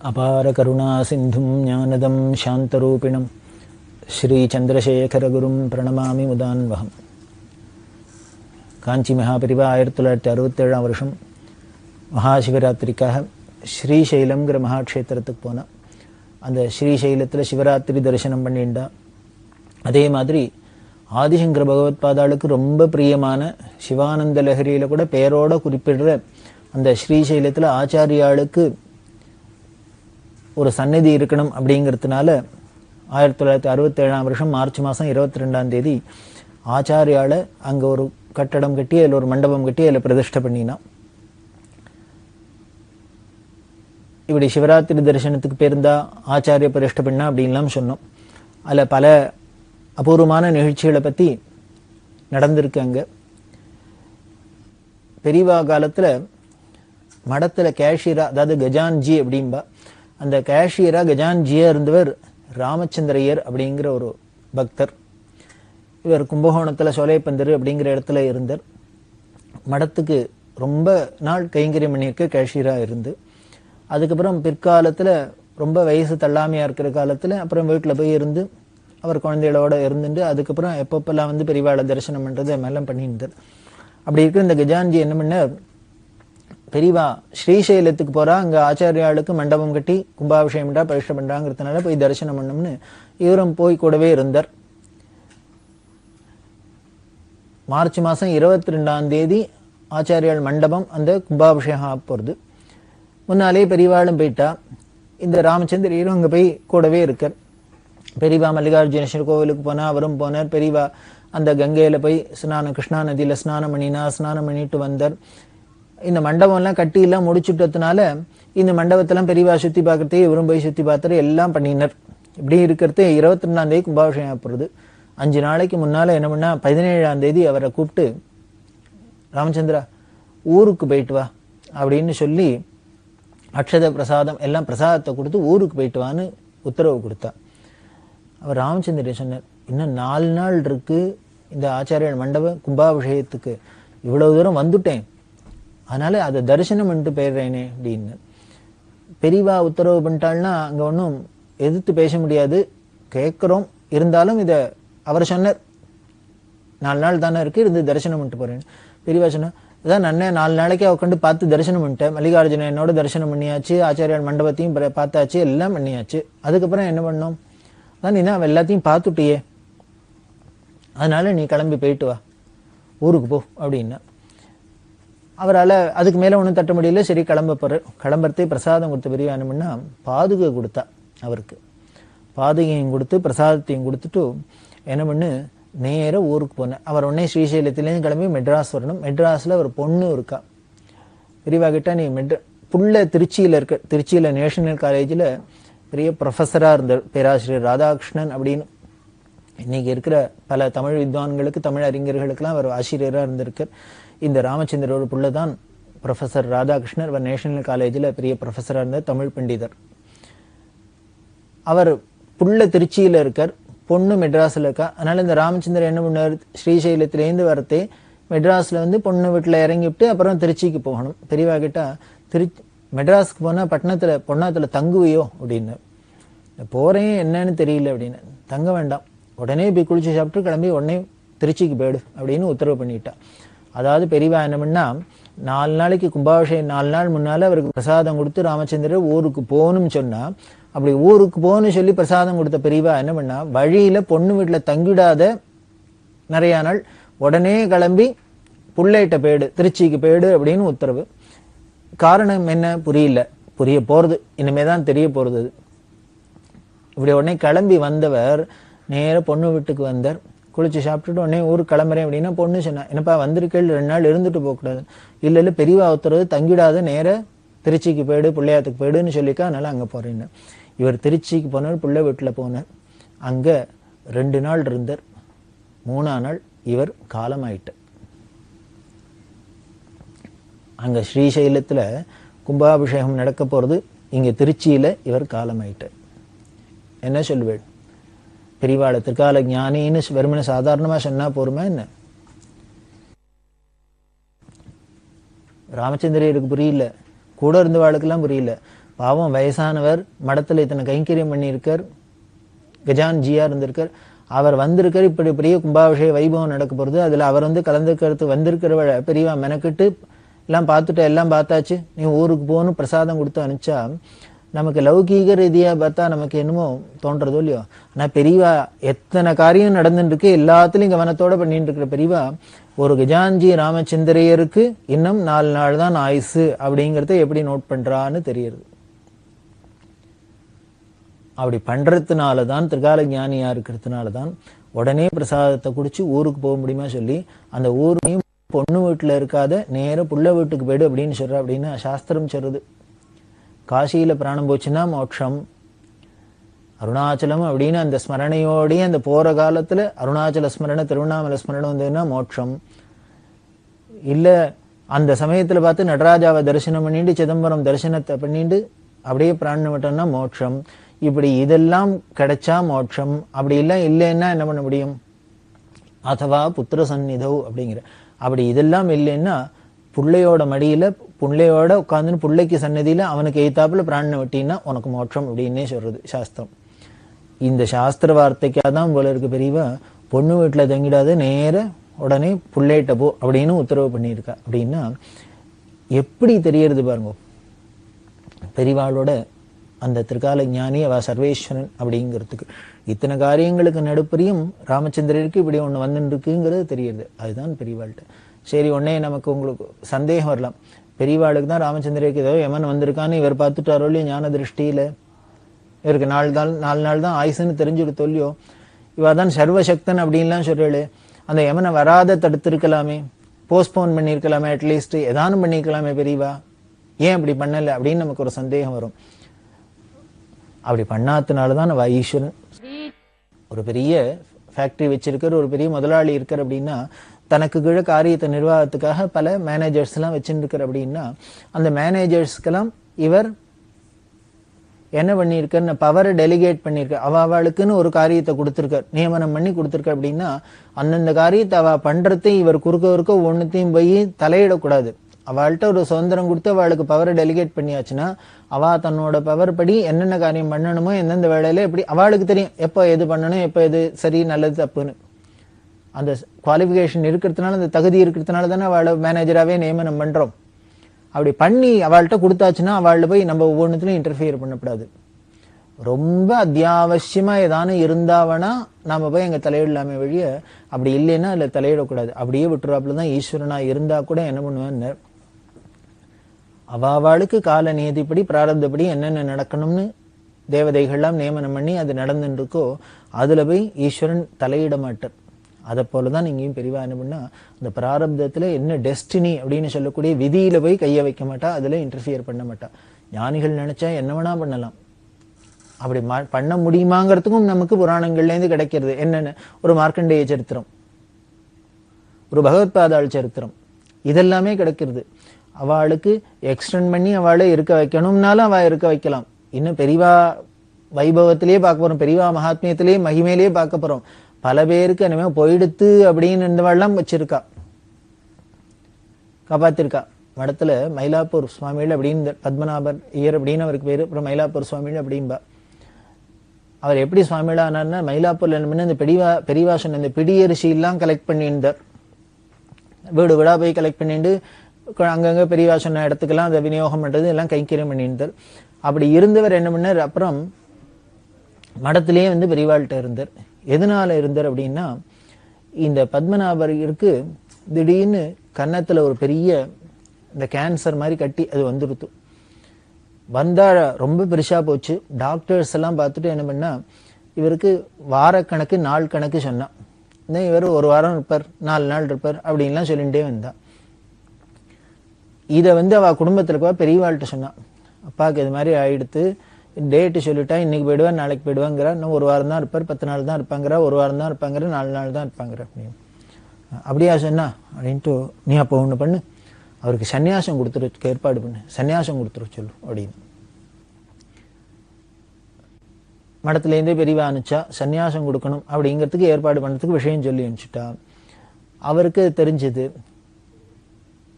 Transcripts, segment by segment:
அபார கருணா சிந்தும் ஞானதம் சாந்தரூபிணம் ஸ்ரீ சந்திரசேகரகுரும் பிரணமாமி முதான்வகம். காஞ்சி மகாபரிவா 1967 வருஷம் மகாசிவராத்திரிக்காக ஸ்ரீசைலம்ங்கிற மகாக்ஷேத்திரத்துக்கு போனால் அந்த ஸ்ரீசைலத்தில் சிவராத்திரி தரிசனம் பண்ணிண்டா. அதே மாதிரி ஆதிசங்கர பகவத்பாதாளுக்கு ரொம்ப பிரியமான சிவானந்த லஹரியில் கூட பெயரோட குறிப்பிடுற அந்த ஸ்ரீசைலத்தில் ஆச்சாரியாளுக்கு ஒரு சந்நிதி இருக்கணும் அப்படிங்கிறதுனால 1967 வருஷம் மார்ச் மாதம் 22 ஆச்சாரியால அங்கே ஒரு கட்டடம் கட்டி அதில் ஒரு மண்டபம் கட்டி அதில் பிரதிஷ்டை பண்ணினான். இப்படி சிவராத்திரி தரிசனத்துக்கு பேருந்தா ஆச்சாரிய பிரதிஷ்டை பண்ணா அப்படின்லாம் சொன்னோம். அதில் பல அபூர்வமான நிகழ்ச்சிகளை பற்றி நடந்திருக்கு. அங்கே பெரியவா காலத்தில் மடத்தில் கேஷியரா, அதாவது கஜான்ஜி அப்படின்பா, அந்த கேஷியரா கஜான்ஜியா இருந்தவர் ராமச்சந்திரையர் அப்படிங்கிற ஒரு பக்தர். இவர் கும்பகோணத்தில் சோலைப்பந்தர் அப்படிங்கிற இடத்துல இருந்தார். மடத்துக்கு ரொம்ப நாள் கைங்கரியம் பண்ணியிருக்க கேஷியரா இருந்து, அதுக்கப்புறம் பிற்காலத்தில் ரொம்ப வயசு தள்ளாமையாக இருக்கிற காலத்தில் அப்புறம் வீட்டில் போய் இருந்து அவர் குழந்தைகளோட இருந்துட்டு அதுக்கப்புறம் எப்பப்பெல்லாம் வந்து பெரியவாளை தரிசனம் பண்ணுறது மேலாம் பண்ணியிருந்தார். அப்படி இருக்கிற இந்த கஜான்ஜி என்ன பண்ணார், பெரியவா ஸ்ரீசைலத்துக்கு போறா, அங்க ஆச்சாரியாளுக்கு மண்டபம் கட்டி கும்பாபிஷேகம் பண்ணா பரிஷ்ட பண்றாங்கிறதுனால போய் தரிசனம் பண்ணணும்னு இவரும் போய் கூடவே இருந்தார். மார்ச் மாதம் 22 ஆச்சாரியால் மண்டபம் அந்த கும்பாபிஷேகம் போறது. முன்னாலே பெரியவாளும் போயிட்டா. இந்த ராமச்சந்திரரும் அங்க போய் கூடவே இருக்கார். பெரியவா மல்லிகார்ஜுனேஸ்வரர் கோவிலுக்கு போனா அவரும் போனார். பெரியவா அந்த கங்கையில போய் ஸ்நானம், கிருஷ்ணா நதியில ஸ்நானம் பண்ணிட்டு வந்தார். இந்த மண்டபம்லாம் கட்டியெல்லாம் முடிச்சுட்டதுனால இந்த மண்டபத்தெல்லாம் பெரியவா சுற்றி பார்க்கறதே இவரும் போய் சுற்றி பார்த்துட்டு எல்லாம் பண்ணினார். இப்படி இருக்கிறது 22 கும்பாபிஷேகம் போகிறது. 5 நாளைக்கு முன்னால் என்ன பண்ணா, 17 அவரை கூப்பிட்டு, ராமச்சந்திரா ஊருக்கு போயிட்டு வா அப்படின்னு சொல்லி அக்ஷத பிரசாதம் எல்லாம் பிரசாதத்தை கொடுத்து ஊருக்கு போயிட்டு வான்னு உத்தரவு கொடுத்தா. அவர் ராமச்சந்திரன் சொன்னார், இன்னும் 4 நாள் இருக்கு இந்த ஆச்சாரியர் மண்டப கும்பாபிஷேகத்துக்கு, இவ்வளவு தூரம் வந்துட்டேன், அதனால அதை தரிசனம் பண்ணிட்டு போயிடுறேனே அப்படின்னு. பெரியவா உத்தரவு பண்ணிட்டாள்னா அங்கே ஒன்றும் எதிர்த்து பேச முடியாது, கேட்குறோம். இருந்தாலும் இதை அவர் சொன்னார், 4 நாள் தானே இருக்கு, இருந்து தரிசனம் பண்ணிட்டு போறேன்னு. பெரியவா சொன்னார், அதான் நன்னே 4 நாளைக்கே உட்காந்து பார்த்து தரிசனம் பண்ணிட்டேன், மல்லிகார்ஜுன என்னோட தரிசனம் பண்ணியாச்சு, ஆச்சாரியார் மண்டபத்தையும் பார்த்தாச்சு, எல்லாம் பண்ணியாச்சு. அதுக்கப்புறம் என்ன பண்ணோம், அதான் நீ தான் எல்லாத்தையும் பார்த்துட்டியே, அதனால நீ கிளம்பி போயிட்டு வா, ஊருக்கு போ அப்படின்னா. அவரால் அதுக்கு மேலே ஒன்றும் தட்ட முடியல. சரி கிளம்புறதே பிரசாதம் கொடுத்த பெரிய என்னமுன்னா பாதுகை கொடுத்தா. அவருக்கு பாதுகையும் கொடுத்து பிரசாதத்தையும் கொடுத்துட்டு என்ன பண்ணு நேராக ஊருக்கு போனேன். அவர் உடனே ஸ்ரீசைலத்திலேருந்து கிளம்பி மெட்ராஸ் வரணும். மெட்ராஸில் ஒரு பொண்ணு இருக்கா. பெரியவா கிட்ட நீ புள்ள திருச்சியில் இருக்க, திருச்சியில் நேஷனல் காலேஜில் பெரிய ப்ரொஃபஸராக இருந்தார், பேராசிரியர் ராதாகிருஷ்ணன் அப்படின்னு. இன்னைக்கு இருக்கிற பல தமிழ் வித்வான்களுக்கு, தமிழ் அறிஞர்களுக்கெல்லாம் அவர் ஆசிரியராக இருந்திருக்கார். இந்த ராமச்சந்திரோட புள்ள தான் ப்ரொஃபஸர் ராதாகிருஷ்ணர். அவர் நேஷனல் காலேஜில் பெரிய ப்ரொஃபஸராக இருந்தார், தமிழ் பண்டிதர். அவர் புள்ள திருச்சியில் இருக்கார், பொண்ணு மெட்ராஸில் இருக்கா. அதனால இந்த ராமச்சந்திரன் என்ன பண்ணார், ஸ்ரீசைலத்திலேருந்து வரத்தே மெட்ராஸில் வந்து பொண்ணு வீட்டில் இறங்கிவிட்டு அப்புறம் திருச்சிக்கு போகணும். பெரியவா கிட்ட மெட்ராஸுக்கு போனால் பொன்னாத்தில் தங்குவியோ அப்படின்னு. போகிறேன் என்னன்னு தெரியல அப்படின்னு. தங்க வேண்டாம், உடனே போய் குளிச்சு சாப்பிட்டு கிளம்பி உடனே திருச்சிக்கு போயிடு அப்படின்னு உத்தரவு பண்ணிட்டா. அதாவது பெரியவா என்ன பண்ணா, 4 நாளைக்கு கும்பாபிஷேகம் 4 நாள் முன்னால அவருக்கு பிரசாதம் கொடுத்து ராமச்சந்திரர் ஊருக்கு போகணும்னு சொன்னா, அப்படி ஊருக்கு போகணும்னு சொல்லி பிரசாதம் கொடுத்த பெரியவா என்ன பண்ணா, வழியில பொண்ணு வீட்டில் தங்கிடாத நிறைய நாள் உடனே கிளம்பி புள்ளையிட்ட போயிடு, திருச்சிக்கு போயிடு அப்படின்னு உத்தரவு. காரணம் என்ன புரிய போறது, இனிமேதான் தெரிய போறது. இப்படி உடனே கிளம்பி வந்தவர் நேர பொண்ணு வீட்டுக்கு வந்தார். குளிச்சு சாப்பிட்டுட்டு உடனே ஊருக்கு கிளம்புறேன் அப்படின்னா பொண்ணு சொன்னா, என்னப்பா வந்திருக்கேள், 2 நாள் இருந்துட்டு போகக்கூடாது. இல்லை பெரியவா உத்தரவு, தங்கிடாத நேர திருச்சிக்கு போயிடு, பிள்ளையாத்துக்கு போயிடுன்னு சொல்லிக்கா, அதனால அங்கே போறேன்னு. இவர் திருச்சிக்கு போனார், பிள்ளை வீட்டில் போனார். அங்கே 2 நாள் இருந்தார். 3ஆம் நாள் இவர் காலமாயிட்டார். அங்கே ஸ்ரீசைலத்தில் கும்பாபிஷேகம் நடக்க போகிறது, இங்கே திருச்சியில் இவர் காலமாயிட்டார். என்ன சொல்லுவேன், பெரியவாளை திருக்கால ஞானின்னு வெறுமனை சாதாரணமாக சொன்னா போருமா என்ன? ராமச்சந்திரருக்கு புரியல, கூட இருந்தவாளுக்கெல்லாம் புரியல. பாவம் வயசானவர், மடத்துல இத்தனை கைங்கரியம் பண்ணியிருக்கார், கஜான்ஜியா இருந்திருக்கார். அவர் வந்திருக்கார், இப்படி பெரிய கும்பாபிஷேக வைபவம் நடக்க போறது, அதுல அவர் கலந்துக்கிறது வந்திருக்கிற பெரியவா மெனக்கிட்டு எல்லாம் பார்த்துட்டு எல்லாம் பார்த்தாச்சு, நீ ஊருக்கு போகணும் பிரசாதம் கொடுத்து அனுப்பிச்சா நமக்கு லௌகீக ரீதியா பார்த்தா நமக்கு என்னமோ தோன்றதோ இல்லையோ. ஆனா பெரியவா எத்தனை காரியம் நடந்துட்டு இருக்கு, எல்லாத்துலயும் கவனத்தோட பண்ணிட்டு இருக்கிற பெரியவா ஒரு கஜான்ஜி ராமச்சந்திரையருக்கு இன்னும் 4 நாள் தான் ஆயுசு அப்படிங்கறத எப்படி நோட் பண்றான்னு தெரியுது. அப்படி பண்றதுனாலதான், திரிகால ஞானியா இருக்கிறதுனாலதான் உடனே பிரசாதத்தை குடிச்சு ஊருக்கு போக முடியுமா சொல்லி அந்த ஊரையும் பொண்ணு வீட்டுல இருக்காத நேர புள்ள வீட்டுக்கு போயிடு அப்படின்னு சொல்ற அப்படின்னு சாஸ்திரம் சொல்றது. காசியில பிராணம் போச்சுன்னா மோட்சம், அருணாச்சலம் அப்படின்னு அந்த ஸ்மரணையோடய அந்த போற காலத்துல அருணாச்சல ஸ்மரண திருவண்ணாமலை ஸ்மரணம் வந்ததுன்னா மோட்சம். இல்ல அந்த சமயத்துல பார்த்து நடராஜாவை தரிசனம் பண்ணிட்டு சிதம்பரம் தரிசனத்தை பண்ணிட்டு அப்படியே பிராணம் விட்டோம்னா மோட்சம். இப்படி இதெல்லாம் கிடைச்சா மோட்சம். அப்படி எல்லாம் இல்லைன்னா என்ன பண்ண முடியும்? அதுவா புத்திர சந்நிதோ அப்படிங்கிற அப்படி இதெல்லாம் இல்லைன்னா புள்ளையோட மடியில புள்ளையோட உட்காந்துன்னு பிள்ளைக்கு சன்னதியில அவனுக்கு எய்த்தாப்புல பிராணனை வெட்டினா உனக்கு மோட்சம் அப்படின்னே சொல்றது சாஸ்திரம். இந்த சாஸ்திர வார்த்தைக்காக தான் போல இருக்கு பெரியவா பொண்ணு வீட்டுல தங்கிடாத நேர உடனே புள்ளையிட்ட போ அப்படின்னு உத்தரவு பண்ணியிருக்கா. அப்படின்னா எப்படி தெரியறது பாருங்க பெரியவாளோட அந்த திரிகால ஞானி அவ சர்வேஸ்வரன் அப்படிங்கிறதுக்கு. இத்தனை காரியங்களுக்கு நடுப்பரியும் ராமச்சந்திரருக்கு இப்படி ஒண்ணு வந்துட்டு இருக்குங்கிறது தெரியுது. அதுதான் பெரியவாள்கிட்ட. சரி, உடனே நமக்கு உங்களுக்கு சந்தேகம் வரலாம், பெரியவாளுக்கு தான் ராமச்சந்திரருக்கு ஏதோ யமன் வந்திருக்கான்னு இவர் பார்த்துட்டாரோ இல்லையோ ஞான திருஷ்டியில, இவருக்கு 4 நாள் தான் ஆயுசுன்னு தெரிஞ்சுட்டு தொல்லியோ, இவ தான் சர்வசக்தன் அப்படின்லாம் சொல்றாளே, அந்த யமனை வராத தடுத்திருக்கலாமே, போஸ்ட்போன் பண்ணிருக்கலாமே, அட்லீஸ்ட் ஏதானும் பண்ணிருக்கலாமே பெரியவா, ஏன் அப்படி பண்ணல அப்படின்னு நமக்கு ஒரு சந்தேகம் வரும். அப்படி பண்ணாதனாலதான் அவ ஈஸ்வரன். ஒரு பெரிய ஃபேக்டரி வச்சிருக்கிற ஒரு பெரிய முதலாளி இருக்கார் அப்படின்னா தனக்கு கீழே காரியத்தை நிர்வாகத்துக்காக பல மேனேஜர்ஸ் எல்லாம் வச்சுருக்கார். அப்படின்னா அந்த மேனேஜர்ஸ்க்கெல்லாம் இவர் என்ன பண்ணியிருக்கார், பவரை டெலிகேட் பண்ணியிருக்கார். அவளுக்குன்னு ஒரு காரியத்தை கொடுத்துருக்கார், நியமனம் பண்ணி கொடுத்துருக்கார். அப்படின்னா அந்தந்த காரியத்தை அவ பண்றதை இவர் குறுக்க ஒன்னுத்தையும் போய் தலையிடக்கூடாது. அவள்கிட்ட ஒரு சுதந்திரம் கொடுத்து அவளுக்கு பவரை டெலிகேட் பண்ணியாச்சுன்னா அவ தன்னோட பவர் படி என்னென்ன காரியம் பண்ணணுமோ எந்தெந்த வேலையில எப்படி அவளுக்கு தெரியும், எப்போ எது பண்ணணும், எப்போ எது சரி நல்லது தப்புன்னு. அந்த குவாலிஃபிகேஷன் இருக்கிறதுனால, அந்த தகுதி இருக்கிறதுனால தானே அவளை மேனேஜராகவே நியமனம் பண்றோம். அப்படி பண்ணி அவள்கிட்ட கொடுத்தாச்சுன்னா அவள்கிட்ட போய் நம்ம ஒவ்வொன்றுத்துலையும் இன்டர்ஃபியர் பண்ணக்கூடாது. ரொம்ப அத்தியாவசியமா ஏதானு இருந்தாவனா நாம போய் எங்க தலையிடலாமே வழிய, அப்படி இல்லைன்னா அதுல தலையிடக்கூடாது. அப்படியே விட்டுறாப்புல தான் ஈஸ்வரனா இருந்தா கூட என்ன பண்ணுவேன்னு அவளுக்கு கால நியதிப்படி பிராரப்தப்படி என்னென்ன நடக்கணும்னு தேவதைகள்லாம் நியமனம் பண்ணி அது நடந்துட்டு இருக்கோ அதுல போய் ஈஸ்வரன் தலையிட மாட்டார். அதை போலதான் இங்கேயும் பெரியவா என்ன பண்ணா அந்த பிராரப்தத்துல என்ன டெஸ்டினி அப்படின்னு சொல்லக்கூடிய விதியில போய் கைய வைக்க மாட்டா, அதுல இன்டர்ஃபியர் பண்ண மாட்டா. ஞானிகள் நினைச்சா என்ன வேணா பண்ணலாம். அப்படி பண்ண முடியுமாங்கிறதுக்கும் நமக்கு புராணங்கள்ல இருந்து கிடைக்கிறது. என்னன்னு ஒரு மார்க்கண்டேய சரித்திரம், ஒரு பகவத்பாதாள் சரித்திரம், இதெல்லாமே கிடைக்கிறது. அவளுக்கு எக்ஸ்டெண்ட் பண்ணி அவளை இருக்க வைக்கணும்னாலும் அவ இருக்க வைக்கலாம். இன்னும் பெரியவா வைபவத்திலேயே பார்க்க போறோம், பெரியவா மகாத்மியத்திலேயே மகிமையிலேயே பார்க்க போறோம். பல பேருக்கு என்னமே போயிடுத்து அப்படின்னு இருந்தவாள்லாம் வச்சிருக்கா, காப்பாத்திருக்கா. மடத்துல மயிலாப்பூர் சுவாமிகள் அப்படின்னு பத்மநாபர் ஐயர் அப்படின்னு அவருக்கு பேரு. அப்புறம் மயிலாப்பூர் சுவாமிகள் அப்படின்பா. அவர் எப்படி சுவாமிகளா ஆனார்னா மயிலாப்பூர்ல என்ன இந்த பெரியவா சொன்ன இந்த பிடியரிசி எல்லாம் கலெக்ட் பண்ணியிருந்தார். வீடு வீடா போய் கலெக்ட் பண்ணிட்டு அங்கங்க பெரியவா சொன்ன இடத்துக்கெல்லாம் அதை விநியோகம் பண்றது எல்லாம் கைங்கரியம் பண்ணியிருந்தார். அப்படி இருந்தவர் என்ன பண்ணார், அப்புறம் மடத்திலேயே பெரியவாள்கிட்ட இருந்தார். எதனால இருந்தார் அப்படின்னா இந்த பத்மநாபருக்கு திடீர்னு கன்னத்துல ஒரு பெரிய இந்த கேன்சர் மாதிரி கட்டி அது வந்துடுத்து. வந்தா ரொம்ப பெருசா போச்சு. டாக்டர்ஸ் எல்லாம் பார்த்துட்டு என்ன பண்ணா இவருக்கு வாரக்கணக்கு நாள் கணக்கு சொன்னா, இவர் 1 வாரம் இருப்பார், 4 நாள் இருப்பார் அப்படின்லாம் சொல்லிட்டே வந்தா. இதை அவ குடும்பத்துல இருக்கவா பெரியவாள்கிட்ட சொன்னா, அப்பாவுக்கு இது மாதிரி ஆயிடுத்து, டேட்டு சொல்லிட்டா இன்னைக்கு போயிடுவார் நாளைக்கு போயிடுவாங்கிறா, இன்னும் 1 வாரம் தான் இருப்பார், 10 நாள் தான் இருப்பாங்கிறா, 1 வாரம் தான் இருப்பாங்கிற, 4 நாள் தான் இருப்பாங்கிற அப்படின்னு. அப்படியா சொன்னா அப்படின்ட்டு, நீ அப்போ ஒண்ணு பண்ணு, அவருக்கு சன்னியாசம் கொடுத்துரு, ஏற்பாடு பண்ணு, சன்னியாசம் கொடுத்துரு சொல்லு அப்படின்னு. மடத்திலேருந்தே பெரியவா அனுப்பிச்சா சன்னியாசம் கொடுக்கணும் அப்படிங்கிறதுக்கு ஏற்பாடு பண்றதுக்கு விஷயம் சொல்லி அனுப்பிச்சுட்டா. அவருக்கு தெரிஞ்சது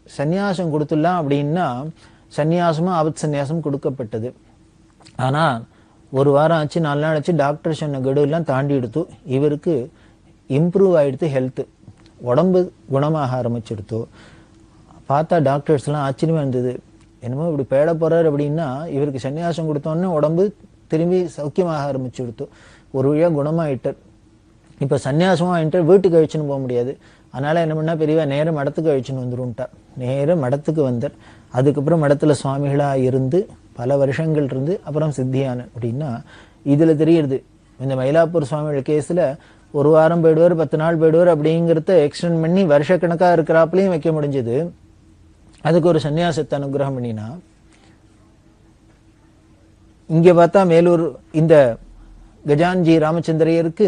சன்னியாசம் கொடுத்துடலாம் அப்படின்னா சன்னியாசமும் ஆபத் சன்னியாசம் கொடுக்கப்பட்டது. ஆனால் ஒரு வாரம் ஆச்சு, 4 நாள் ஆச்சு, டாக்டர் சொன்ன கெடுவெல்லாம் தாண்டி எடுத்து இவருக்கு இம்ப்ரூவ் ஆகிடுத்து, ஹெல்த்து உடம்பு குணமாக ஆரம்பிச்சிடுத்தோ. பார்த்தா டாக்டர்ஸ்லாம் ஆச்சரியமாக இருந்தது. என்னமோ இப்படி பேட போகிறார் அப்படின்னா இவருக்கு சன்னியாசம் கொடுத்தோன்னே உடம்பு திரும்பி சௌக்கியமாக ஆரம்பிச்சுடுத்து. ஒரு வழியாக குணமாயிட்டார். இப்போ சன்னியாசமாக ஆகிட்டார், வீட்டுக்கு அழிச்சுன்னு போக முடியாது. அதனால் என்ன பண்ணால் பெரியவா நேரம் மடத்துக்கு அழிச்சுன்னு வந்துருன்ட்டார். நேரம் மடத்துக்கு வந்தார். அதுக்கப்புறம் மடத்தில் சுவாமிகளாக இருந்து பல வருஷங்கள் இருந்து அப்புறம் சித்தியான அப்படின்னா இதில் தெரியுது. இந்த மயிலாப்பூர் சுவாமிகள் கேஸில் ஒரு வாரம் போயிடுவார், 10 நாள் போயிடுவார் அப்படிங்கிறத எக்ஸ்டெண்ட் பண்ணி வருஷக்கணக்காக இருக்கிறாப்புலையும் வைக்க முடிஞ்சது. அதுக்கு ஒரு சன்னியாசத்தை அனுகிரகம் பண்ணினா, இங்கே பார்த்தா மேலூர் இந்த கஜான்ஜி ராமச்சந்திரையருக்கு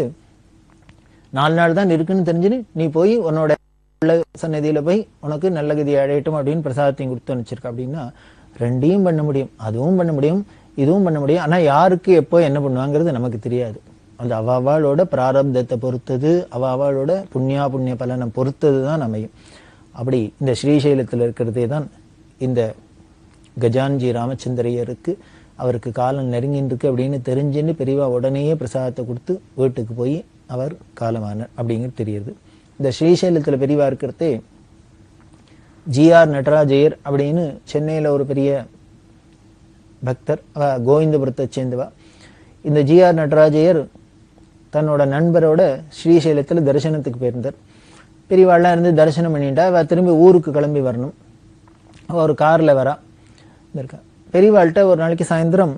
4 நாள் தான் இருக்குன்னு தெரிஞ்சுன்னு நீ போய் உன்னோட சன்னதியில போய் உனக்கு நல்ல கதி அடையட்டும் அப்படின்னு பிரசாதத்தையும் கொடுத்து அனுப்பிச்சிருக்க. அப்படின்னா ரெண்டையும் பண்ண முடியும், அதுவும் பண்ண முடியும், இதுவும் பண்ண முடியும். ஆனால் யாருக்கு எப்போ என்ன பண்ணுவாங்கிறது நமக்கு தெரியாது. அந்த அவாளோட பிராரப்தத்தை பொறுத்தது, அவாளோட புண்ணிய பலனை பொறுத்தது தான் அமையும். அப்படி இந்த ஸ்ரீசைலத்தில் இருக்கிறதே தான் இந்த கஜான்ஜி ராமச்சந்திரையருக்கு அவருக்கு காலம் நெருங்கின்றிருக்கு அப்படின்னு தெரிஞ்சுன்னு பெரியவா உடனேயே பிரசாதத்தை கொடுத்து வீட்டுக்கு போய் அவர் காலமானார் அப்படிங்கிறது தெரியுது. இந்த ஸ்ரீசைலத்தில் பெரியவா இருக்கிறதே ஜிஆர் நடராஜையர் அப்படின்னு சென்னையில் ஒரு பெரிய பக்தர், கோவிந்தபுரத்தை சேர்ந்தவா. இந்த ஜிஆர் நடராஜையர் தன்னோட நண்பரோட ஸ்ரீசைலத்தில் தரிசனத்துக்கு போயிருந்தார். பெரியவாள்லாம் இருந்து தரிசனம் பண்ணிட்டா அவள் திரும்பி ஊருக்கு கிளம்பி வரணும். அவள் ஒரு காரில் வரா இருக்கா. பெரியவாள்கிட்ட ஒரு நாளைக்கு சாயந்தரம்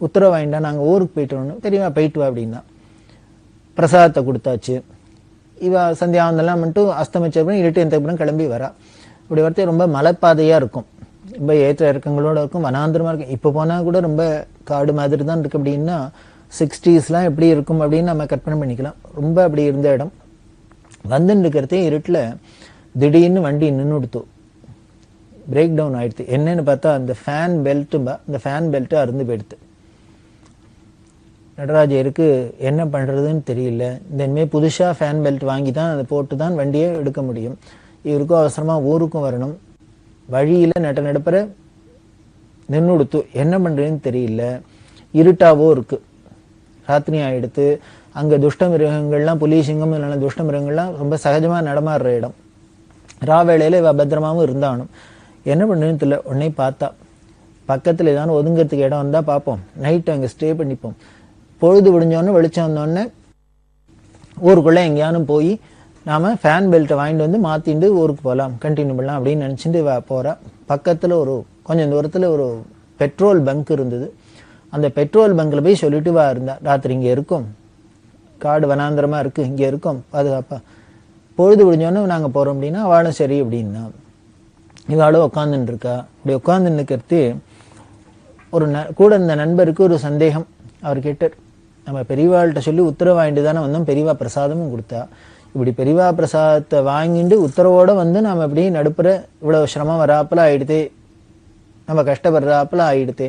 உத்தரவு வாங்கிட்டா, நாங்கள் ஊருக்கு போயிட்டு வரணும். பெரியவா போயிட்டு வா அப்படின்னா பிரசாதத்தை கொடுத்தாச்சு. இவ சந்தியாவந்தெல்லாம் மட்டும் அஸ்தமிச்சப்பறம் இருட்டு எந்தப்பறம் கிளம்பி வரா. இப்படி வரத்தே ரொம்ப மலைப்பாதையாக இருக்கும், ரொம்ப ஏற்ற இறக்கங்களோட இருக்கும், வனாந்திரமாக இருக்கும். இப்போ போனால் கூட ரொம்ப காடு மாதிரி தான் இருக்குது. அப்படின்னா 60ஸ்லாம் எப்படி இருக்கும் அப்படின்னு நம்ம கற்பனை பண்ணிக்கலாம். ரொம்ப அப்படி இருந்த இடம். வந்துன்னு இருக்கிறதே இருட்டில் திடீர்னு வண்டி நின்று கொடுத்தோம், பிரேக் டவுன் ஆயிடுது. என்னன்னு பார்த்தா அந்த ஃபேன் பெல்ட்டு அருந்து போயிடுது. நடராஜருக்கு என்ன பண்ணுறதுன்னு தெரியல. இனிமேல் புதுசாக ஃபேன் பெல்ட் வாங்கி தான் அதை போட்டு தான் வண்டியை எடுக்க முடியும். இவருக்கும் அவசரமாக ஊருக்கும் வரணும். வழியில் நடுப்புற நின்று கொடுத்து என்ன பண்ணுறதுன்னு தெரியல. இருட்டாவோ இருக்குது, ராத்திரி ஆகிடுத்து. அங்கே துஷ்ட மிருகங்கள்லாம், புலி சிங்கம் இல்லைன்னா துஷ்ட மிருகங்கள்லாம் ரொம்ப சகஜமாக நடமாடுற இடம். ராவேளையில் இவ பத்திரமாவும் இருந்தானும். என்ன பண்ணுறதுன்னு தெரியல. உடனே பார்த்தா பக்கத்தில் ஏதாவது ஒதுங்கிறதுக்கு இடம் வந்தால் பார்ப்போம், நைட்டு அங்கே ஸ்டே பண்ணிப்போம். பொழுது விடிஞ்சோடனே வெளிச்சம் வந்தோடனே ஊருக்குள்ளே எங்கேயானும் போய் நாம் ஃபேன் பெல்ட்டை வாங்கிட்டு வந்து மாற்றிட்டு ஊருக்கு போகலாம், கண்டினியூ பண்ணலாம் அப்படின்னு நினச்சிட்டு போகிறா. பக்கத்தில் ஒரு கொஞ்சம் தூரத்தில் ஒரு பெட்ரோல் பங்க் இருந்தது. அந்த பெட்ரோல் பங்கில் போய் சொல்லிட்டு இருந்தா, ராத்திரி இங்கே இருக்கும், காடு வனாந்திரமாக இருக்குது, இங்கே இருக்கும், பாதுகாப்பா, பொழுது விடிஞ்சோன்னே நாங்கள் போகிறோம் அப்படின்னா அவளும் சரி அப்படின்னா. இவாளும் உட்காந்துன்னு இருக்கா. இப்படி உட்காந்துன்னு இருக்கிறது ஒரு கூட இந்த நண்பருக்கு ஒரு சந்தேகம். அவர் கேட்டார், நம்ம பெரியவாள்கிட்ட சொல்லி உத்தரவு வாங்கிட்டு தானே வந்தோம், பெரியவா பிரசாதமும் கொடுத்தா, இப்படி பெரியவா பிரசாதத்தை வாங்கிட்டு உத்தரவோடு வந்து நம்ம எப்படி நடுப்புற இவ்வளோ சிரமம் வராப்பில் ஆகிடுதே, நம்ம கஷ்டப்படுறாப்பில் ஆகிடுதே,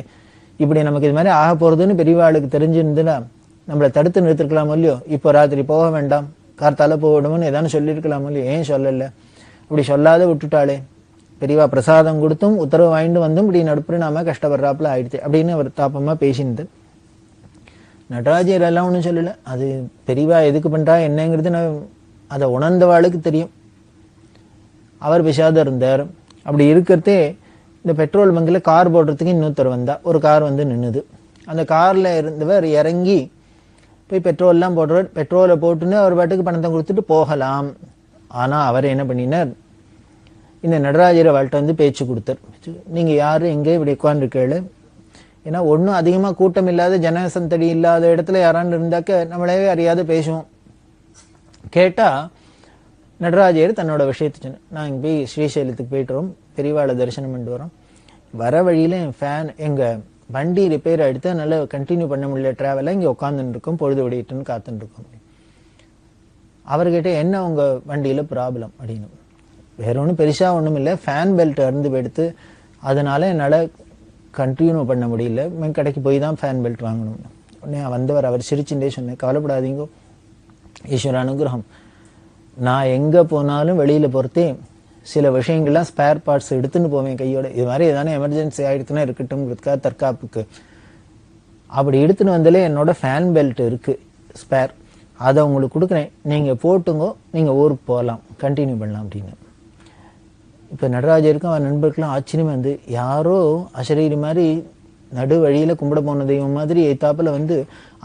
இப்படி நமக்கு இது மாதிரி ஆக போகிறதுன்னு பெரியவாளுக்கு தெரிஞ்சிருந்துன்னா நம்மளை தடுத்து நிறுத்திருக்கலாமோ இல்லையோ. இப்போ ராத்திரி போக வேண்டாம், கார்த்தால போகணும்னு ஏதானு சொல்லியிருக்கலாமோ இல்லையோ, ஏன் சொல்லலை? இப்படி சொல்லாத விட்டுட்டாளே, பெரியவா பிரசாதம் கொடுத்தும் உத்தரவு வாங்கிட்டு வந்தும் இப்படி நடுப்புற நாம கஷ்டப்படுறாப்புல ஆயிடுச்சு அப்படின்னு அவர் தாப்பமாக பேசினது. நடராஜர் எல்லாம் ஒன்றும் சொல்லலை. அது பெரியவா எதுக்கு பண்ணுறா என்னங்கிறது அதை உணர்ந்தவாளுக்கு தெரியும். அவர் பேசாத இருந்தார். அப்படி இருக்கிறதே இந்த பெட்ரோல் பங்கில் கார் போடுறதுக்கு இன்னொருத்தர் வந்தா. ஒரு கார் வந்து நின்றுது. அந்த காரில் இருந்தவர் இறங்கி போய் பெட்ரோல்லாம் போடுறார். பெட்ரோலை போட்டுன்னு அவர் பாட்டுக்கு பணத்தை கொடுத்துட்டு போகலாம். ஆனால் அவர் என்ன பண்ணினார், இந்த நடராஜரை வாழ்கிட்ட வந்து பேச்சு கொடுத்தார். நீங்கள் யார், எங்கே இப்படி உட்காந்துருக்கேள்? ஏன்னா ஒன்றும் அதிகமாக கூட்டம் இல்லாத ஜனசந்தடி இல்லாத இடத்துல யாரான்னு இருந்தாக்க நம்மளே அறியாத பேசுவோம். கேட்டால் நடராஜர் தன்னோட விஷயத்தை சொன்ன, நான் இங்கே போய் ஸ்ரீசைலத்துக்கு போய்ட்டுறோம், பெரியவாளை தரிசனம் பண்ணிட்டு வரோம், வர வழியில் என் ஃபேன் எங்கள் வண்டி ரிப்பேர் ஆகிடுத்து, அதனால் கண்டினியூ பண்ண முடியல ட்ராவலாக, இங்கே உட்காந்துன்னு இருக்கோம், பொழுது விடிட்டுன்னு காத்துன்னு இருக்கோம். அவர்கிட்ட என்ன உங்கள் வண்டியில் ப்ராப்ளம் அப்படின்னு. வேற ஒன்றும் பெருசாக ஒன்றும் இல்லை, ஃபேன் பெல்ட் அறுந்து போயிடுத்து, அதனால் என்னால் கண்டினியூ பண்ண முடியல, கடைக்கு போய் தான் ஃபேன் பெல்ட் வாங்கணும். உடனே வந்தவர் அவர் சிரிச்சுட்டே சொன்னேன், கவலைப்படாதீங்க, ஈஸ்வர அனுகிரகம், நான் எங்கே போனாலும் வெளியில் பொறுத்தே சில விஷயங்கள்லாம் ஸ்பேர் பார்ட்ஸ் எடுத்துன்னு போவேன் கையோட. இது மாதிரி எதானே எமர்ஜென்சி ஆகிடுச்சுன்னா இருக்கட்டும்ங்கிறதுக்காக தற்காப்புக்கு. அப்படி எடுத்துன்னு வந்தாலே என்னோட ஃபேன் பெல்ட் இருக்கு ஸ்பேர், அதை உங்களுக்கு கொடுக்குறேன், நீங்க போட்டுங்கோ, நீங்க ஊருக்கு போகலாம், கண்டினியூ பண்ணலாம் அப்படின்னு. இப்ப நடராஜருக்கும் அவன் நண்பர்களும் ஆச்சரியமா வந்து, யாரோ அசரீரி மாதிரி நடு வழியில கும்பிட போன தெய்வம் மாதிரி எத்தாப்புல வந்து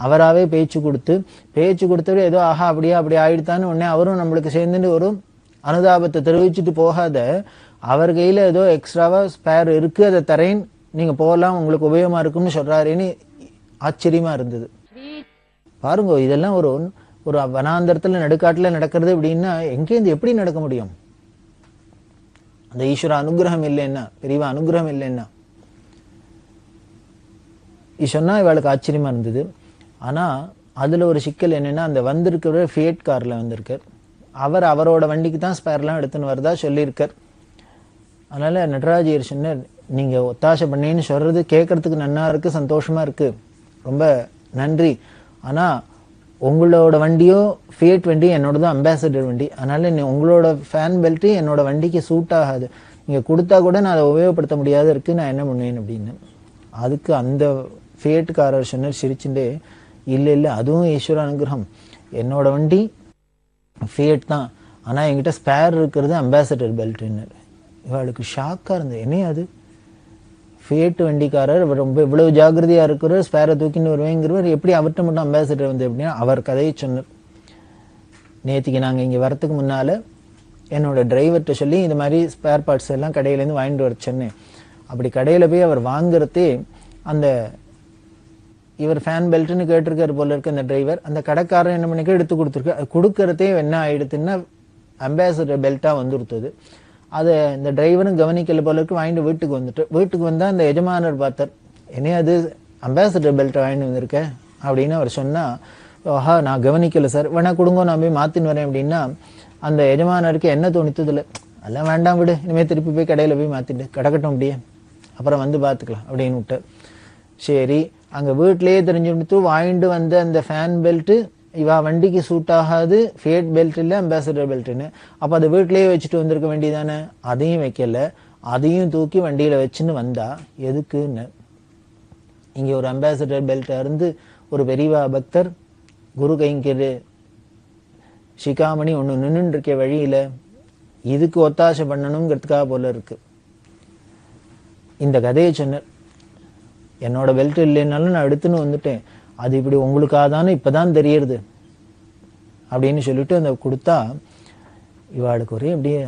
அவராவே பேச்சு கொடுத்தவரை ஏதோ ஆஹா அப்படியா அப்படி ஆயிடுத்தான்னு உடனே அவரும் நம்மளுக்கு சேர்ந்துட்டு ஒரு அனுதாபத்தை தெரிவிச்சுட்டு போகாத, அவர் கையில ஏதோ எக்ஸ்ட்ராவா ஸ்பேர் இருக்கு, அதை தரேன், நீங்க போகலாம், உங்களுக்கு உபயோகமா இருக்கும்னு சொல்றாருன்னு ஆச்சரியமா இருந்தது. பாருங்க, இதெல்லாம் ஒரு ஒரு வனாந்தரத்துல நடுக்காட்டுல நடக்கிறது அப்படின்னா எங்கேருந்து எப்படி நடக்க முடியும்? அந்த ஈஸ்வர அனுகிரகம் இல்லைன்னா, பெரியவா அனுகிரகம் இல்லைன்னா. சொன்னா இவளுக்கு ஆச்சரியமா இருந்தது. ஆனா அதுல ஒரு சிக்கல் என்னன்னா, அந்த வந்திருக்கிற ஃபியட் கார்ல வந்திருக்கார், அவர் அவரோட வண்டிக்கு தான் ஸ்பேர்லாம் எடுத்துன்னு வரதா சொல்லியிருக்கார். அதனால நடராஜர் சொன்னார், நீங்க ஒத்தாசை பண்ணேன்னு சொல்றது கேட்கறதுக்கு நன்னா இருக்கு, சந்தோஷமா இருக்கு, ரொம்ப நன்றி. ஆனா உங்களோட வண்டியோ ஃபியட் வண்டி என்னோடது அம்பாசடர் வண்டி, அதனால உங்களோட ஃபேன் பெல்ட் என்னோட வண்டிக்கு சூட் ஆகாது, நீங்க கொடுத்தா கூட நான் அதை உபயோகப்படுத்த முடியாத இருக்கு, நான் என்ன பண்ணுவேன் அப்படின்னு. அதுக்கு அந்த ஃபியட்காரர் சொன்னார் சிரிச்சுட்டே, இல்லை இல்லை அதுவும் ஈஸ்வர அனுகிரகம், என்னோட வண்டி ஃபியட் தான், ஆனா என்கிட்ட ஸ்பேர் இருக்கிறது அம்பாசடர் பெல்ட்ன்னு. இவளுக்கு ஷாக்கா இருந்தது, என்ன அது ஃபியட் வண்டிக்காரர் ரொம்ப இவ்வளவு ஜாகிரதையா இருக்கிறவர், ஸ்பேரை தூக்கின்னு வருவேங்கிறவர், எப்படி அவர்கிட்ட மட்டும் அம்பாசடர் வந்து அப்படின்னா அவர் கதையை சொன்னார். நேற்றுக்கு நாங்கள் இங்கே வரத்துக்கு முன்னால என்னோட டிரைவர்கிட்ட சொல்லி இந்த மாதிரி ஸ்பேர் பார்ட்ஸ் எல்லாம் கடையிலேருந்து வாங்கிட்டு வர சொன்னேன். அப்படி கடையில் போய் அவர் வாங்குறதே அந்த இவர் ஃபேன் பெல்ட்னு கேட்டிருக்காரு போல இருக்கு அந்த டிரைவர், அந்த கடைக்காரன் என்ன பண்ணிக்க எடுத்து கொடுத்துருக்கு, கொடுக்கறதே என்ன ஆயிடுதுன்னா அம்பாசடர் பெல்ட்டா வந்துருத்தது. அதை இந்த டிரைவரும் கவனிக்கல போல இருக்கு, வாங்கிட்டு வீட்டுக்கு வந்தா அந்த எஜமானர் பார்த்தார், என்ன அது அம்பாசடர் பெல்ட்டை வாங்கிட்டு வந்திருக்க அப்படின்னு அவர் சொன்னா, ஆஹா நான் கவனிக்கல சார், வேணா கொடுங்க நான் போய் மாத்தின்னு வரேன் அப்படின்னா, அந்த எஜமானருக்கு என்ன தோணித்தது இல்லை, அதெல்லாம் வேண்டாம் விடு, இனிமே திருப்பி போய் கடையில போய் மாத்திட்டு கிடக்கட்டும் அப்படியே, அப்புறம் வந்து பாத்துக்கலாம் அப்படின்னு விட்டு. சரி, அங்க வீட்லயே தெரிஞ்சுட்டு வாங்கிட்டு வந்த அந்த ஃபேன் பெல்ட் இவா வண்டிக்கு சூட் ஆகாது, ஃபியட் பெல்ட் இல்ல அம்பாசடர் பெல்ட்னு, அப்ப அதை வீட்லயே வச்சுட்டு வந்திருக்க வேண்டியதானே, அதையும் வைக்கல, அதையும் தூக்கி வண்டியில வச்சுன்னு வந்தா எதுக்குன்னு. இங்க ஒரு அம்பாசடர் பெல்ட் இருந்து ஒரு பெரியவா பக்தர் குரு கைங்கரு சிகாமணி ஒண்ணு நின்று இருக்க வழியில இதுக்கு ஒத்தாசை பண்ணணுங்கிறதுக்காக போல இருக்கு. இந்த கதையை சொன்னார், என்னோட பெல்ட் இல்லைன்னாலும் நான் எடுத்துன்னு வந்துட்டேன், அது இப்படி உங்களுக்காக தானே இப்பதான் தெரியறது அப்படின்னு சொல்லிட்டு அந்த கொடுத்தா இவாளுக்கு ஒரே அப்படியே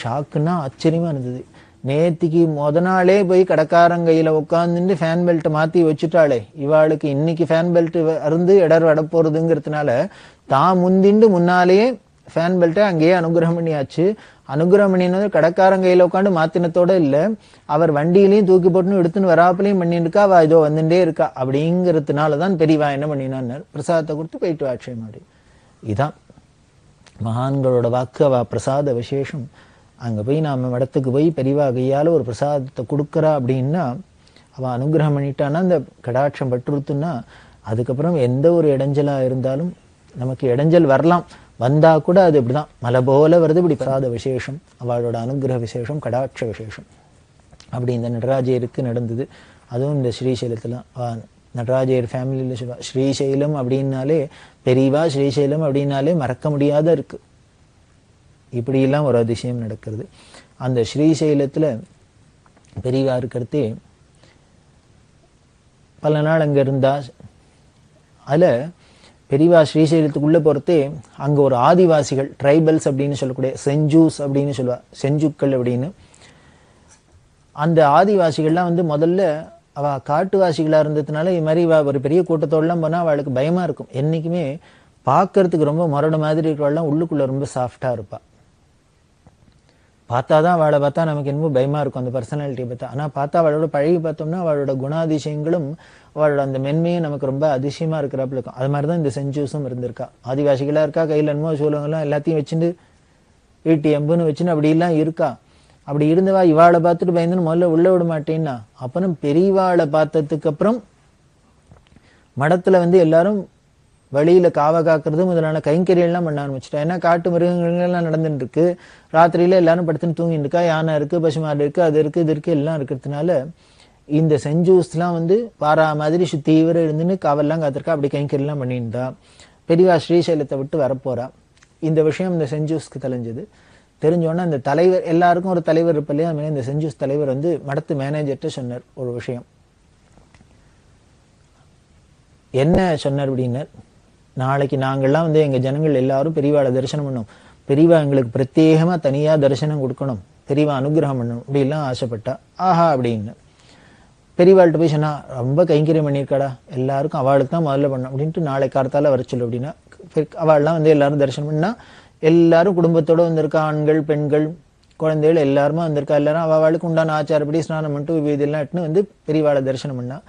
ஷாக்குன்னா ஆச்சரியமா இருந்தது. நேத்திக்கு முத நாளே போய் கடைக்காரங்கையில உட்காந்துட்டு ஃபேன் பெல்ட் மாத்தி வச்சுட்டாளே, இவாளுக்கு இன்னைக்கு ஃபேன் பெல்ட் அருந்து இடர் வட போறதுங்கிறதுனால தான் முந்திண்டு முன்னாலேயே ஃபேன் பெல்ட்டை அங்கேயே அனுகிரகம் பண்ணியாச்சு. அனுகிரகம் பண்ணினது கடைக்காரங்கையில உட்காந்து மாத்தினத்தோட இல்ல, அவர் வண்டியிலையும் தூக்கி போட்டுன்னு எடுத்துன்னு வராப்பிலையும் பண்ணிட்டு இருக்கா, அவ இதோ வந்துட்டே இருக்கா. அப்படிங்கிறதுனாலதான் பெரியவா என்ன பண்ணினான்னு பிரசாதத்தை கொடுத்து போயிட்டு ஆட்சியம் அப்படி. இதான் மகான்களோட வாக்கு, அவ பிரசாத விசேஷம். அங்க போய் நாம இடத்துக்கு போய் பெரியவா கையால ஒரு பிரசாதத்தை கொடுக்கறா அப்படின்னா, அவ அனுகிரகம் பண்ணிட்டான்னா, அந்த கடாட்சம் பற்றுத்துன்னா, அதுக்கப்புறம் எந்த ஒரு இடைஞ்சலா இருந்தாலும் நமக்கு இடைஞ்சல் வரலாம், வந்தா கூட அது இப்படிதான் மலை போல வருது. இப்படி பிரசாத விசேஷம், அவளோட அனுகிரக விசேஷம், கடாட்ச விசேஷம். அப்படி இந்த நடராஜருக்கு நடந்தது. அதுவும் இந்த ஸ்ரீசைலத்துல நடராஜர் ஃபேமிலியில சொல்லுவா, ஸ்ரீசைலம் அப்படின்னாலே பெரியவா, ஸ்ரீசைலம் அப்படின்னாலே மறக்க முடியாத இருக்கு. இப்படி எல்லாம் ஒரு அதிசயம் நடக்கிறது. அந்த ஸ்ரீசைலத்துல பெரியவா இருக்கிறதே பல நாள் அங்க இருந்தா. அதுல பெரியவா ஸ்ரீசைலத்துக்குள்ள போறதே அங்க ஒரு ஆதிவாசிகள், ட்ரைபல்ஸ் அப்படின்னு சொல்லக்கூடிய, செஞ்சூஸ் அப்படின்னு சொல்லுவா, செஞ்சுக்கள் அப்படின்னு. அந்த ஆதிவாசிகள்லாம் வந்து முதல்ல அவ காட்டுவாசிகளா இருந்ததுனால இது மாதிரி ஒரு பெரிய கூட்டத்தோடலாம் போனா அவளுக்கு பயமா இருக்கும். என்னைக்குமே பார்க்கறதுக்கு ரொம்ப முரடு மாதிரி இருக்கிறவெல்லாம் உள்ளுக்குள்ள ரொம்ப சாஃப்டா இருப்பா. பார்த்தாதான் அவளை பார்த்தா நமக்கு என்னமோ பயமா இருக்கும் அந்த பர்சனாலிட்டியை பார்த்தா. ஆனா பார்த்தா அவளோட பழகி பார்த்தோம்னா அவளோட குணாதிசயங்களும் அவளோட அந்த மென்மையும் நமக்கு ரொம்ப அதிசயமா இருக்கிறாப்புல இருக்கும். அது மாதிரிதான் இந்த செஞ்சூஸும் இருந்திருக்கா. ஆதிவாசிகளா இருக்கா, கையில என்னமோ சூழங்கெல்லாம் எல்லாத்தையும் வச்சுட்டு ஈட்டி எம்புன்னு வச்சுன்னு அப்படி எல்லாம் இருக்கா. அப்படி இருந்தவா இவாளை பார்த்துட்டு பயந்துன்னு முதல்ல உள்ள விட மாட்டேன்னா, அப்புறம் பெரியவாளை பார்த்ததுக்கு அப்புறம் மடத்துல வந்து எல்லாரும் வழியில காவ காக்குறது முதலான கைங்கரியெல்லாம் பண்ண ஆரம்பிச்சுட்டா. ஏன்னா காட்டு மிருகங்கள்லாம் நடந்துட்டு இருக்கு, ராத்திரியில எல்லாரும் படுத்துன்னு தூங்கிட்டு இருக்கா, யானை இருக்கு, பசுமாடு இருக்கு, அது இருக்கு, இது இருக்கு, எல்லாம் இருக்கிறதுனால இந்த செஞ்சூஸ்லாம் வந்து பாரா மாதிரி சுத்தீவிர இருந்துன்னு காவல்லாம் காத்திருக்கா, அப்படி கைங்கெல்லாம் பண்ணியிருந்தா. பெரியவா ஸ்ரீசைலத்தை விட்டு வரப்போறா. இந்த விஷயம் இந்த செஞ்சூஸ்க்கு தெரிஞ்சது. தெரிஞ்சோன்னா அந்த தலைவர், எல்லாருக்கும் ஒரு தலைவர் இருப்ப இல்லையா, இந்த செஞ்சூஸ் தலைவர் வந்து மடத்து மேனேஜர்கிட்ட சொன்னார் ஒரு விஷயம். என்ன சொன்னார் அப்படின்னார், நாளைக்கு நாங்கள்லாம் வந்து எங்க ஜனங்கள் எல்லாரும் பெரியவாளை தரிசனம் பண்ணோம், பெரியவா எங்களுக்கு பிரத்யேகமா தனியா தரிசனம் கொடுக்கணும், பெரியவா அனுகிரகம் பண்ணணும் அப்படிலாம் ஆசைப்பட்டா. ஆஹா அப்படின்னு பெரியவாள்கிட்ட போய் சொன்னா, ரொம்ப கைங்கரியம் பண்ணியிருக்காடா, எல்லாருக்கும் அவளுக்கு தான் முதல்ல பண்ணும் அப்படின்ட்டு நாளை காலத்தால வர சொல்லு அப்படின்னா. அவள்லாம் வந்து எல்லாரும் தரிசனம் பண்ணா, எல்லாரும் குடும்பத்தோட வந்திருக்கா, ஆண்கள் பெண்கள் குழந்தைகள் எல்லாருமே வந்திருக்கா. எல்லாரும் அவளுக்கு உண்டான ஆச்சாரப்படி ஸ்நானம் பண்ணிட்டு இதெல்லாம் எட்டுன்னு வந்து பெரியவாளை தரிசனம் பண்ணா.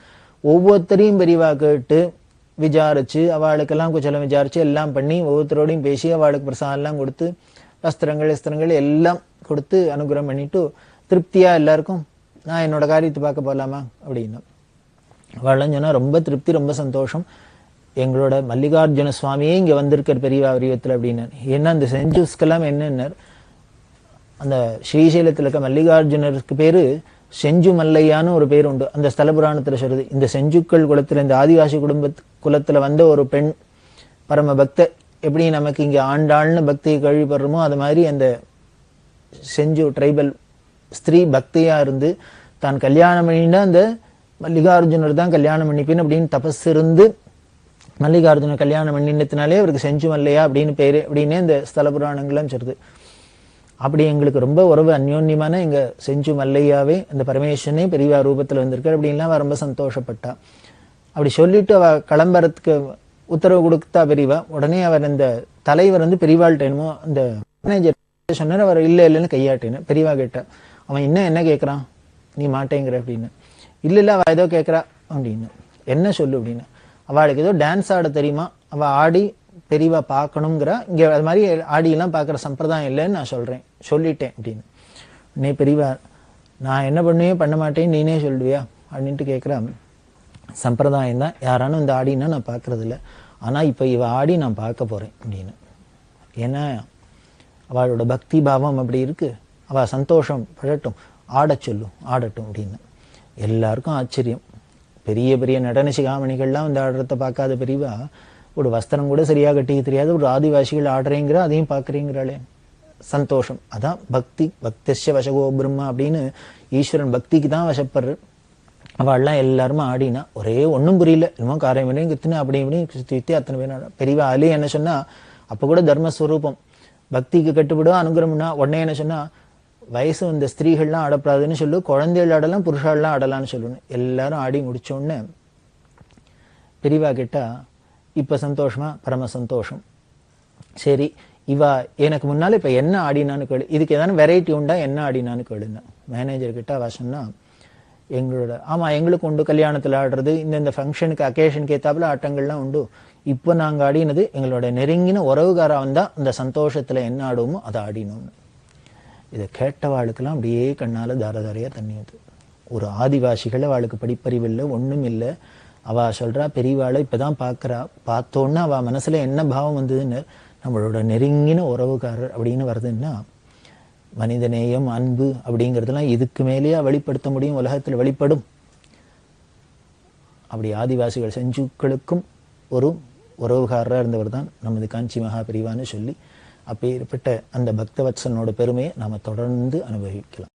ஒவ்வொருத்தரையும் பெரியவா கேட்டு விசாரிச்சு, அவளுக்கெல்லாம் குச்சலம் விசாரிச்சு எல்லாம் பண்ணி ஒவ்வொருத்தரோடையும் பேசி அவளுக்கு பிரசாதம் எல்லாம் கொடுத்து வஸ்திரங்கள் எல்லாம் கொடுத்து அனுகிரகம் பண்ணிட்டு திருப்தியா எல்லாருக்கும் நான் என்னோட காரியத்தை பார்க்க போகலாமா அப்படின்னு அவள்லாம் சொன்னா, ரொம்ப திருப்தி, ரொம்ப சந்தோஷம், எங்களோட மல்லிகார்ஜுன சுவாமியே இங்க வந்திருக்கார் பெரியவா வடிவத்தில் அப்படின்னு. ஏன்னா அந்த செஞ்சூஸ்கெல்லாம் என்னன்னார், அந்த ஸ்ரீசைலத்தில் இருக்க மல்லிகார்ஜுனருக்கு பேரு செஞ்சு மல்லையான்னு ஒரு பேர் உண்டு. அந்த ஸ்தல புராணத்துல சொல்றது, இந்த செஞ்சுக்கள் குலத்துல, இந்த ஆதிவாசி குலத்துல வந்த ஒரு பெண் பரம பக்த, எப்படி நமக்கு இங்க ஆண்டாள்னு பக்தியை கழிவுபடுறோமோ அது மாதிரி அந்த செஞ்சு ட்ரைபல் ஸ்திரீ பக்தியா இருந்து தான் கல்யாணம் பண்ணினா அந்த மல்லிகார்ஜுனர் தான் கல்யாணம் பண்ணிப்பேன் அப்படின்னு தபஸ் இருந்து மல்லிகார்ஜுனர் கல்யாணம் பண்ணினதுனாலே அவருக்கு செஞ்சு மல்லையா அப்படின்னு பேரு அப்படின்னே இந்த ஸ்தல புராணங்கள்லாம் சொல்றது. அப்படி எங்களுக்கு ரொம்ப உறவு அந்யோன்யமான எங்க செஞ்சு மல்லையாவே அந்த பரமேஸ்வரனே பெரியவா ரூபத்துல வந்திருக்காரு அப்படின்லாம் அவ ரொம்ப சந்தோஷப்பட்டா. அப்படி சொல்லிட்டு அவ கிளம்புறதுக்கு உத்தரவு கொடுத்தா பெரியவா. உடனே அவர் இந்த தலைவர் வந்து பெரியவாள்கிட்ட என்னமோ அந்த மேனேஜர் சொன்னார். அவர் இல்லைன்னு கையாட்டின்னு பெரியவா கேட்டா. அவன் என்ன கேட்கறான், நீ மாட்டேங்கிற அப்படின்னு. இல்ல அவ ஏதோ கேட்கறா அப்படின்னு. என்ன சொல்லு அப்படின்னு. அவளுக்கு ஏதோ டான்ஸ் ஆட தெரியுமா, அவ ஆடி பெரியவா பார்க்கணுங்கிற, இங்க அது மாதிரி ஆடியெல்லாம் பார்க்குற சம்பிரதாயம் இல்லைன்னு நான் சொல்லிட்டேன் அப்படின்னு. நீ பெரியவா, நான் என்ன பண்ணுவேன் பண்ண மாட்டேன் நீனே சொல்லுவியா அப்படின்ட்டு கேட்குறான். சம்பிரதாயம் தான், யாரானும் இந்த ஆடினா நான் பார்க்கறது இல்லை, ஆனா இப்போ இவ ஆடி நான் பார்க்க போறேன் அப்படின்னு. ஏன்னா அவளோட பக்தி பாவம் அப்படி இருக்கு, அவ சந்தோஷம் படட்டும், ஆடட்டும் அப்படின்னு. எல்லாருக்கும் ஆச்சரியம். பெரிய பெரிய நடன சிகாமணிகள்லாம் இந்த ஆடுறத பார்க்காத பெரியவா, ஒரு வஸ்திரம் கூட சரியா கட்டிக்க தெரியாது ஒரு ஆதிவாசிகள் ஆடுறேங்கிற, அதையும் பார்க்குறீங்கிறாளே, சந்தோஷம். அதான் பக்தி. பக்திஸ்ய வசகோ பிரம்மா அப்படின்னு ஈஸ்வரன் பக்திக்கு தான் வசப்படுற. அவள்லாம் எல்லாருமே ஆடினா ஒரே ஒன்றும் புரியல, இன்னும் காரையும் கித்துன்னு அப்படி இப்படி சுத்தி அத்தனை பேர் பெரியவா. அலி என்ன சொன்னா, அப்ப கூட தர்மஸ்வரூபம் பக்திக்கு கட்டுப்படும் அனுகிரகம்னா உடனே என்ன சொன்னா, வயசு இந்த ஸ்திரீகள்லாம் ஆடப்படாதுன்னு சொல்லு, குழந்தைகள் ஆடலாம் புருஷாலாம் ஆடலாம்னு சொல்லணும். எல்லாரும் ஆடி முடிச்ச உடனே பெரியவா கிட்ட இப்ப சந்தோஷமா, பரம சந்தோஷம். சரி, இவா எனக்கு முன்னால இப்ப என்ன ஆடினான்னு கேளு, இதுக்கு ஏதாவது வெரைட்டி உண்டா, என்ன ஆடினான்னு கேளுங்க. மேனேஜர் கிட்ட அவ சொன்னா, எங்களோட ஆமா எங்களுக்கு உண்டு, கல்யாணத்துல ஆடுறது, இந்த ஃபங்க்ஷனுக்கு அக்கேஷனுக்கு ஏத்தாப்புல ஆட்டங்கள்லாம் உண்டு. இப்போ நாங்க ஆடினது எங்களோட நெருங்கின உறவுகாரா வந்தா அந்த சந்தோஷத்துல என்ன ஆடுவோமோ அதை ஆடினோம்னு. இதை கேட்டவாளுக்கெல்லாம் அப்படியே கண்ணால தாரதாரையா தண்ணி வந்து. ஒரு ஆதிவாசிகள் அவளுக்கு படிப்பறிவு இல்லை, ஒண்ணும் இல்லை. அவ சொல்றா, பெரியவாளை இப்பதான் பாக்குறா, பார்த்தோன்னா அவ மனசுல என்ன பாவம் வந்ததுன்னு, நம்மளோட நெருங்கின உறவுகாரர் அப்படின்னு வருதுன்னா, மனிதநேயம் அன்பு அப்படிங்கிறதுலாம் இதுக்கு மேலேயே வெளிப்படுத்த முடியும், உலகத்தில் வெளிப்படும். அப்படி ஆதிவாசிகள் செஞ்சுக்களுக்கும் ஒரு உறவுகாரராக இருந்தவர் தான் நமது காஞ்சி மகா பெரியவான்னு சொல்லி, அப்பேற்பட்ட அந்த பக்தவத்சனோட பெருமையை நாம தொடர்ந்து அனுபவிக்கலாம்.